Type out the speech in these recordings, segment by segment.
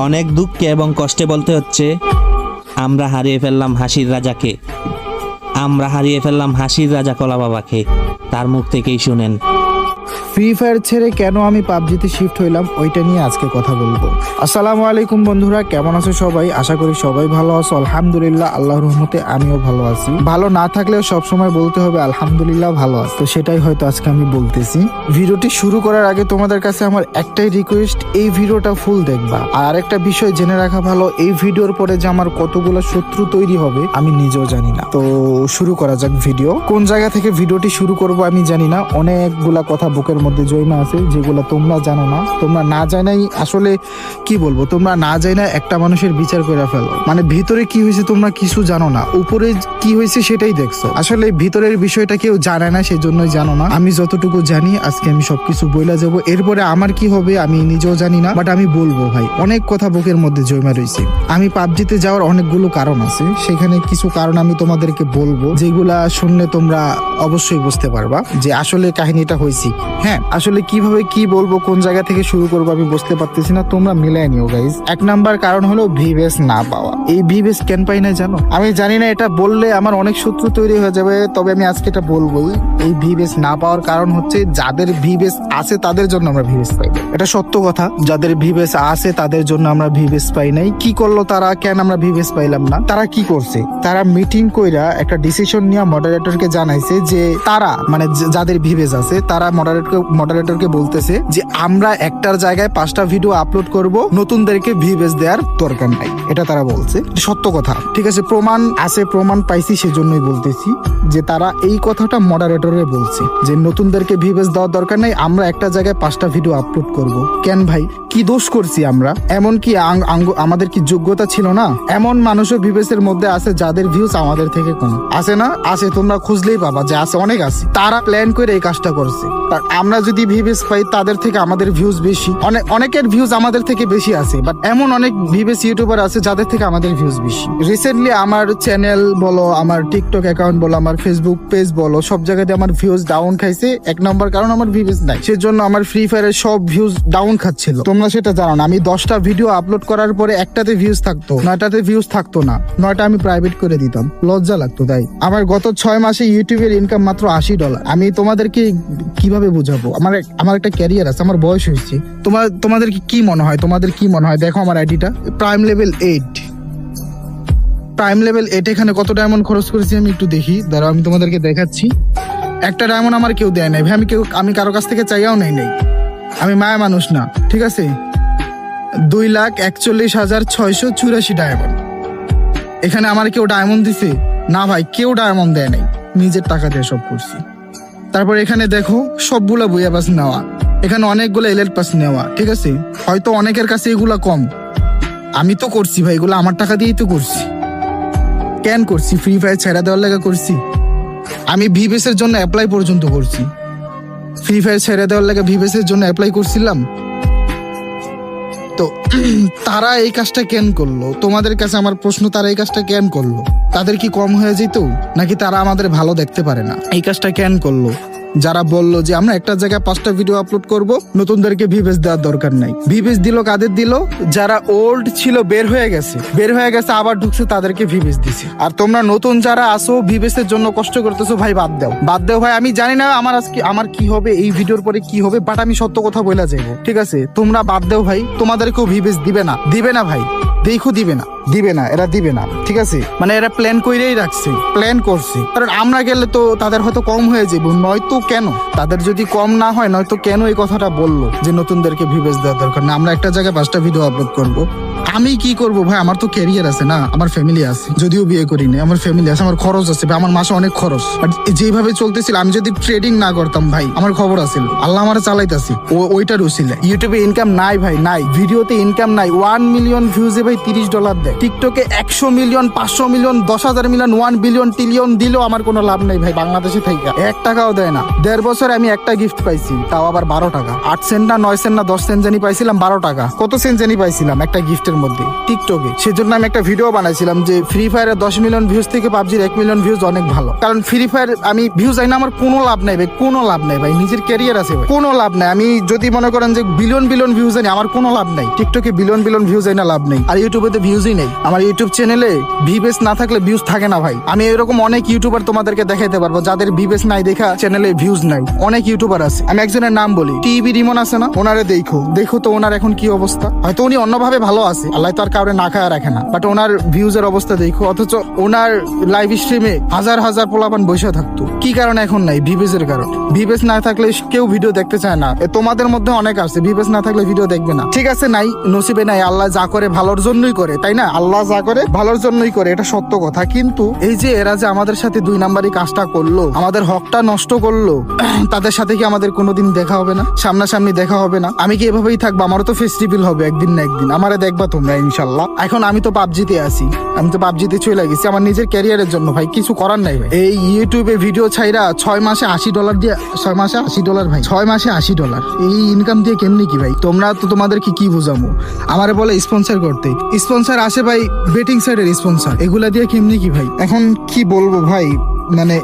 অনেক দুঃখে এবং কষ্টে বলতে হচ্ছে, আমরা হারিয়ে ফেললাম হাসির রাজাকে, আমরা হারিয়ে ফেললাম হাসির রাজা কলা বাবাকে। তার মুখ থেকেই শুনেন। ফ্রি ফায়ার ছেড়ে কেন আমি পাবজিতে শিফট হইলাম ওইটা নিয়ে আজকে কথা বলবো। আসসালামু আলাইকুম বন্ধুরা, কেমন আছো সবাই? আশা করি সবাই ভালো আছো। আলহামদুলিল্লাহ, আল্লাহর রহমতে আমিও ভালো আছি। ভালো না থাকলেও সবসময় বলতে হবে আলহামদুলিল্লাহ ভালো আছি, তো সেটাই হয়তো আজকে আমি বলতেছি। ভিডিওটি শুরু করার আগে তোমাদের কাছে আমার একটাই রিকোয়েস্ট, এই ভিডিওটা ফুল দেখবা। আর আরেকটা বিষয় জেনে রাখা ভালো, এই ভিডিওর পরে যে আমার কতগুলো শত্রু তৈরি হবে আমি নিজেও জানি না। তো শুরু করা যাক ভিডিও। কোন জায়গা থেকে ভিডিওটি শুরু করব আমি জানি না, অনেকগুলা কথা বুকের মধ্যে জয়মা আছে যেগুলো তোমরা জানো না। তোমরা না জানাই আসলে কি বলবো, তোমরা না জানা একটা মানুষের বিচার করে ফেলো। মানে ভিতরে কি হয়েছে তোমরা কিছু জানো না, উপরে কি হয়েছে সেটাই দেখছো। আসলে ভিতরের বিষয়টা কেউ জানে না, সেই জন্যই জানো না। আমি যতটুকু জানি আজকে আমি সবকিছু বইলা যাবো। এরপরে আমার কি হবে আমি নিজেও জানি না, বাট আমি বলবো ভাই, অনেক কথা বুকের মধ্যে জয়মা রয়েছে। আমি পাবজিতে যাওয়ার অনেকগুলো কারণ আছে, সেখানে কিছু কারণ আমি তোমাদেরকে বলবো, যেগুলা শুনলে তোমরা অবশ্যই বুঝতে পারবা যে আসলে কাহিনীটা হয়েছে। হ্যাঁ, আসলে কিভাবে কি বলবো, কোন জায়গা থেকে শুরু করবো আমি বুঝতে পারতেছি না, তোমরা মিলাই নিও গাইজ। এক নাম্বার কারণ হলো ভিবেস না পাওয়া। এই ভিবেস কেন পাই না জানো? আমি জানি না, এটা বললে আমার অনেক শত্রু তৈরি হয়ে যাবে, তবে আমি আজকে এটা বলবোই। এই ভিবেস না পাওয়ার কারণ হচ্ছে যাদের ভিবেস আছে তাদের জন্য আমরা ভিবেস পাই না। এটা সত্য কথা, যাদের ভিবেস আছে তাদের জন্য আমরা ভিবেস পাই নাই। কি করলো তারা, কেন আমরা ভিবেস পাইলাম না? তারা কি করছে, তারা মিটিং কইরা একটা ডিসিশন নিয়ে মডারেটরকে জানাইছে যে তারা মানে যাদের ভিবেস আছে তারা মডারেটরকে বলতেছে যে আমরা একটার জায়গায় 5টা ভিডিও আপলোড করব, নতুনদেরকে ভিউজ দেওয়ার দরকার নাই। এটা তারা বলছে, সত্য কথা। ঠিক আছে, প্রমাণ আছে, প্রমাণ পাইছি, সেজন্যই বলতেছি যে তারা এই কথাটা মডারেটরে বলছে যে নতুনদেরকে ভিউজ দেওয়ার দরকার নাই, আমরা একটা জায়গায় 5টা ভিডিও আপলোড করব। কেন ভাই, কি দোষ করছি আমরা? এমন কি আমাদের কি যোগ্যতা ছিল না? এমন মানুষও ভিউজের মধ্যে আছে যাদের ভিউজ আমাদের থেকে কম আছে না? আছে, তোমরা খুঁজলেই পাবা যে আছে, অনেক আছে। তারা প্ল্যান করে এই কাজটা করছে। আমরা যদি ভিউজ পাই তাদের থেকে আমাদের ভিউজ বেশি, অনেকের ভিউজ আমাদের থেকে বেশি আছে, বাট এমন অনেক ভিউজ ইউটিউবার আছে যাদের থেকে আমাদের ভিউজ বেশি। রিসেন্টলি আমার চ্যানেল বলো, আমার টিকটক অ্যাকাউন্ট বলো, আমার ফেসবুক পেজ বলো, সব জায়গাতে আমার ভিউজ ডাউন খাইছে। এক নম্বর কারণ আমার ভিউজ নাই, সেজন্য আমার ফ্রি ফায়ারের সব ভিউজ ডাউন খাচ্ছিল। তোমরা সেটা জানো না। আমি 10টা ভিডিও আপলোড করার পরে একটাতে ভিউজ থাকতো, 9টাতে ভিউজ থাকতো না, 9টা আমি প্রাইভেট করে দিতাম, লজ্জা লাগতো। তাই আমার গত 6 মাসে ইউটিউবের ইনকাম মাত্র $80। আমি তোমাদেরকে কিভাবে বুঝাবো? আমার একটা ক্যারিয়ার আছে, আমার বয়স হয়েছে। তোমাদের কি মনে হয়? তোমাদের কি মনে হয়? দেখো আমার আইডিটা প্রাইম লেভেল 8, প্রাইম লেভেল 8। এখানে কত ডায়মন্ড খরচ করেছি আমি একটু দেখি, দাঁড়াও আমি তোমাদেরকে দেখাচ্ছি। একটা ডায়মন্ড আমার কেউ দেয় নাই ভাই, আমি কারো কাছ থেকে চাইয়াও নাই। আমি মায়া মানুষ না, ঠিক আছে। 2,41,684 ডায়মন্ড। এখানে আমার কেউ ডায়মন্ড দিছে না ভাই, কেউ ডায়মন্ড দেয় নাই, নিজের টাকা দিয়ে সব করছি। তারপর এখানে দেখো সবগুলা বুয়া পাস নেওয়া, এখানে অনেকগুলো এলএল পাস নেওয়া, ঠিক আছে। হয়তো অনেকের কাছে এগুলা কম, আমি তো করছি ভাই, এগুলো আমার টাকা দিয়েই তো করছি। কেন করছি? ফ্রি ফায়ার ছেড়া দেওয়ার লাগা করছি। আমি ভিভেস এর জন্য অ্যাপ্লাই পর্যন্ত করছি। ফ্রি ফায়ার ছেড়ে দেওয়ার লাগা ভিভেস এর জন্য অ্যাপ্লাই করছিলাম। তো তারা এই কাজটা কেন করলো? তোমাদের কাছে আমার প্রশ্ন, তারা এই কাজটা কেন করলো? তাদের কি কম হয়ে যেত, নাকি তারা আমাদের ভালো দেখতে পারে না? এই কাজটা কেন করলো? যারা বললো যে আমরা একটা জায়গায় 5টা ভিডিও আপলোড করব, নতুনদেরকে ভিউজ দেওয়ার দরকার নাই। ভিউজ দিল কাদের দিল? যারা ওল্ড ছিল বের হয়ে গেছে আবার ঢুকছে, তাদেরকে ভিউজ দিছে। আর তোমরা নতুন যারা আসো ভিউজের জন্য কষ্ট করতেছো, ভাই বাদ দাও ভাই। আমি জানি না আমার কি হবে, এই ভিডিওর পরে কি হবে, বাট আমি সত্য কথা বলে যাবো, ঠিক আছে। তোমরা বাদ দাও ভাই, তোমাদেরকেও ভিউজ দিবে না ভাই, দেখো দিবে না, এরা দিবে না, ঠিক আছে। মানে এরা প্ল্যান কইরেই রাখছে, প্ল্যান করছে। কারণ আমরা গেলে তো তাদের হয়তো কম হয়ে যাবো, নয়তো কেন তাদের যদি কম না হয়, নয়তো কেন এই কথাটা বললো যে নতুনদেরকে ভিউজ দেওয়ার দরকার না, আমরা একটা জায়গায় 5টা ভিডিও আপলোড করব। আমি কি করব ভাই? আমার তো ক্যারিয়ার আছে না, আমার ফ্যামিলি আছে, যদিও বিয়ে করিনি, আমার ফ্যামিলি আছে, আমার খরচ আছে, আমার মাসে অনেক খরচ। যেভাবে চলতেছিল, আমি যদি ট্রেডিং না করতাম ভাই, আমার খবর আছে, আল্লাহ আমার চালাইতাছি, ওইটার উসিলে। ইউটিউবে ইনকাম নাই ভাই, নাই। ভিডিওতে ইনকাম নাই। 1 মিলিয়ন ভিউজে ভাই $30 দেয়। টিকটকে 100 million, 500 million, 10,000 million, 1 billion, trillion দিলেও আমার কোনো লাভ নাই ভাই, বাংলাদেশে থাইকা 1 টাকাও দেয় না। 1.5 বছর আমি একটা গিফট পাইছি, তাও আবার 12 টাকা। 8 সেন্ট না 9 সেন্ট না 10 সেন্ট জানি পাইছিলাম, 12 টাকা। কত সেন্ট জানি পাইছিলাম একটা গিফটের দিনের মধ্যে টিকটকে। সেজন্য আমি একটা ভিডিও বানাইছিলাম যে ফ্রি ফায়ারের 10 মিলিয়ন ভিউজ থেকে পাবজির 1 মিলিয়ন ভিউজ অনেক ভালো। কারণ ফ্রি ফায়ার আমি ভিউজ আই না, আমার কোনো লাভ নাই ভাই, কোনো লাভ নাই ভাই, নিজের ক্যারিয়ার আছে ভাই, কোনো লাভ নাই। আমি যদি মনে করেন যে বিলিয়ন বিলিয়ন ভিউজ আনি, আমার কোনো লাভ নাই। টিকটকে বিলিয়ন বিলিয়ন ভিউজ আই না, লাভ নেই। আর ইউটিউবে তো ভিউজই নেই। আমার ইউটিউব চ্যানেলে ভিউজ না থাকলে ভিউজ থাকে না ভাই। আমি এরকম অনেক ইউটিউবার তোমাদেরকে দেখাইতে পারবো যাদের ভিউজ নাই দেখা চ্যানেলে ভিউজ নাই। অনেক ইউটিউবার আছে। আমি একজনের নাম বলি, টিভি রিমন আছে না, ওনারে দেখো তো ওনার এখন কি অবস্থা। হয়তো উনি অন্যভাবে ভালো আছে, আল্লাহ তো আর কাউরে না খায় রাখে না, বাট ওনার ভিউজের অবস্থা দেখো। অথচ ওনার লাইভ স্ট্রিমে হাজার হাজার পোলাপান বসে থাকতো। কি কারণে এখন নাই? ভিউজের কারণ। ভিউজ না থাকলে কেউ ভিডিও দেখতে চায় না। তোমাদের মধ্যে অনেক আছে ভিউজ না থাকলে ভিডিও দেখবে না। ঠিক আছে, নাই নসিবে নাই, আল্লাহ যা করে ভালোর জন্যই করে, তাই না? আল্লাহ যা করে ভালোর জন্যই করে, এটা সত্য কথা। কিন্তু এই যে এরা যে আমাদের সাথে 2 নাম্বারই কাজটা করলো, আমাদের হকটা নষ্ট করলো, তাদের সাথে কি আমাদের কোনোদিন দেখা হবে না? সামনাসামনি দেখা হবে না? আমি কি এভাবেই থাকবো? আমারও তো ফেস রিভিল হবে একদিন না একদিন, আমারে দেখবা তোমরা ইনশাল্লাহ। এখন আমি তো পাবজিতে আছি, আমি তো পাবজিতে চলে গেছি আমার নিজের ক্যারিয়ারের জন্য ভাই, কিছু করার নাই ভাই। এই ইউটিউবে ভিডিও ছাইরা 6 মাসে $80 দিয়ে, 6 মাসে $80 ভাই, 6 মাসে $80, এই ইনকাম দিয়ে কেমনি কি ভাই? তোমরা তো তোমাদেরকে কি বুঝামো? আমারে বলে স্পন্সর করতে, স্পন্সর আসে ভাই বেটিং সাইডের স্পন্সর, এগুলা দিয়ে কেমনি কি ভাই? এখন কি বলবো ভাই, মানে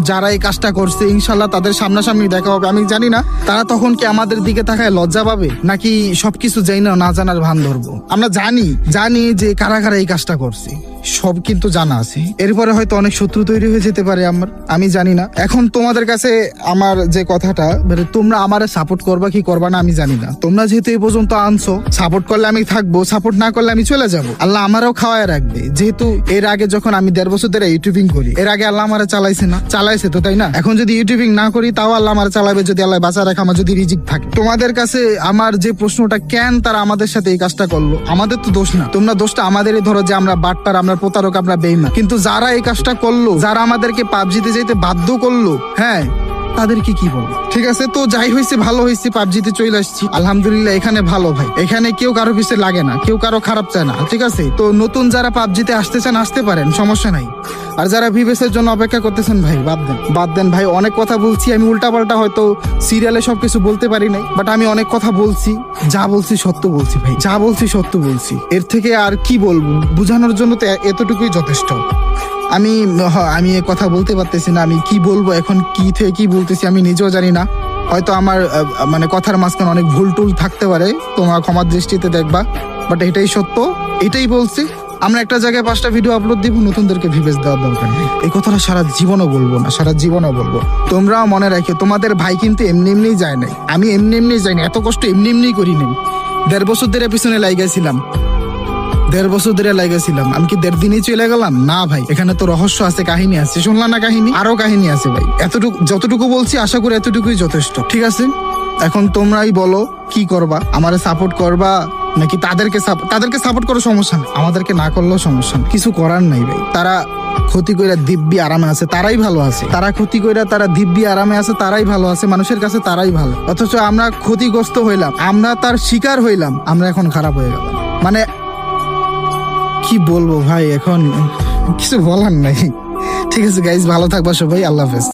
যারা এই কাজটা করছে ইনশাল্লাহ তাদের সামনাসামনি দেখা হবে। আমি জানি না তারা তখন কি আমাদের দিকে তাকায় লজ্জা পাবে, নাকি সবকিছু যাই না জানার ভান ধরবো। আমরা জানি যে কারা কারা এই কাজটা করছে, সব কিন্তু জানা আছে। এরপরে হয়তো অনেক শত্রু তৈরি হয়ে যেতে পারে আমার, আমি জানি না। এখন তোমাদের কাছে আমার যে কথাটা, মানে তোমরা আমারে সাপোর্ট করবা কি করবা না আমি জানি না। তোমরা যেহেতু এই পর্যন্ত আনছো, সাপোর্ট করলে আমি থাকবো, সাপোর্ট না করলে আমি চলে যাব। আল্লাহ আমারও খাওয়ায় রাখবে। যেহেতু এর আগে যখন আমি 1.5 বছর ধরে ইউটিউবিং করি, এর আগে আল্লাহ আমারে চালাইছে না? চালাইছে তো, তাই না? এখন যদি ইউটিউবিং না করি তাও আল্লাহ আমারে চালাবে, যদি আল্লাহ বাঁচা রাখে, আমার যদি রিজিক থাকে। তোমাদের কাছে আমার যে প্রশ্নটা, কেন তারা আমাদের সাথে এই কাজটা করলো? আমাদের তো দোষ না, তোমরা দোষটা আমাদেরই ধরো যে আমরা বাটপার, আমরা প্রতারক, আমরা বেঈমান। কিন্তু যারা এই কাজটা করলো, যারা আমাদেরকে পাবজিতে যেতে বাধ্য করলো, হ্যাঁ তাদেরকে কি বলবো? ঠিক আছে, তো যাই হয়েছে ভালো হয়েছে, পাবজিতে চলে আসছি আলহামদুলিল্লাহ। এখানে ভালো ভাই, এখানে কেউ কারো পিছে লাগে না, কেউ কারো খারাপ চায় না। ঠিক আছে, তো নতুন যারা পাবজিতে আসতে চান আসতে পারেন, সমস্যা নাই। আর যারা ভিভেসের জন্য অপেক্ষা করতেছেন ভাই, বাদ দেন ভাই। অনেক কথা বলছি আমি, উল্টাপাল্টা হয়তো সিরিয়ালে সবকিছু বলতে পারি নাই, বাট আমি অনেক কথা বলছি। যা বলছি সত্য বলছি ভাই, যা বলছি সত্য বলছি। এর থেকে আর কি বলবো? বোঝানোর জন্য তো এতটুকুই যথেষ্ট। আমি এ কথা বলতে পারতেছি না, আমি কি বলবো এখন, কি থেকে কি বলতেছি আমি নিজেও জানি না। হয়তো আমার মানে কথার মাঝখানে অনেক ভুল টুল থাকতে পারে, তোমরা ক্ষমার দৃষ্টিতে দেখবা, বাট এটাই সত্য, এটাই বলছি। আমরা একটা জায়গায় 5টা ভিডিও আপলোড দিব, নতুনদেরকে ভিউজ দেওয়ার দরকার নেই। এই কথাটা সারা জীবনও বলবো না, সারা জীবনও বলবো। তোমরাও মনে রাখো, তোমাদের ভাই কিন্তু এমনি এমনি যায় নাই, আমি এমনি যাইনি, এত কষ্ট এমনি করি নাই। 1.5 বছর ধরে পিছনে লাগাইছিলাম, 1.5 বছর ধরে লাগাইছিলাম। আমি কি 1.5 দিনই চলে গেলাম? না ভাই, এখানে তো রহস্য আছে, কাহিনী আছে। শুনলাম না কাহিনী? আরো কাহিনী আছে ভাই। যতটুকু বলছি আশা করি এতটুকুই যথেষ্ট। ঠিক আছে, এখন তোমরাই বলো কি করবা? আমারে সাপোর্ট করবা নাকি তাদেরকে সাপোর্ট করো? সমস্যা নেই, আমাদেরকে না করলেও সমস্যা নেই, কিছু করার নাই ভাই। তারা ক্ষতি কইরা দিব্যি আরামে আছে, তারাই ভালো আছে। তারা ক্ষতি কইরা তারা দিব্যি আরামে আছে, তারাই ভালো আছে, মানুষের কাছে তারাই ভালো। অথচ আমরা ক্ষতিগ্রস্ত হইলাম, আমরা তার শিকার হইলাম, আমরা এখন খারাপ হয়ে গেলাম। মানে কি বলবো ভাই, এখন কিছু বলার নাই। ঠিক আছে গাইজ, ভালো থাকবা সবাই, আল্লাহ হাফেজ।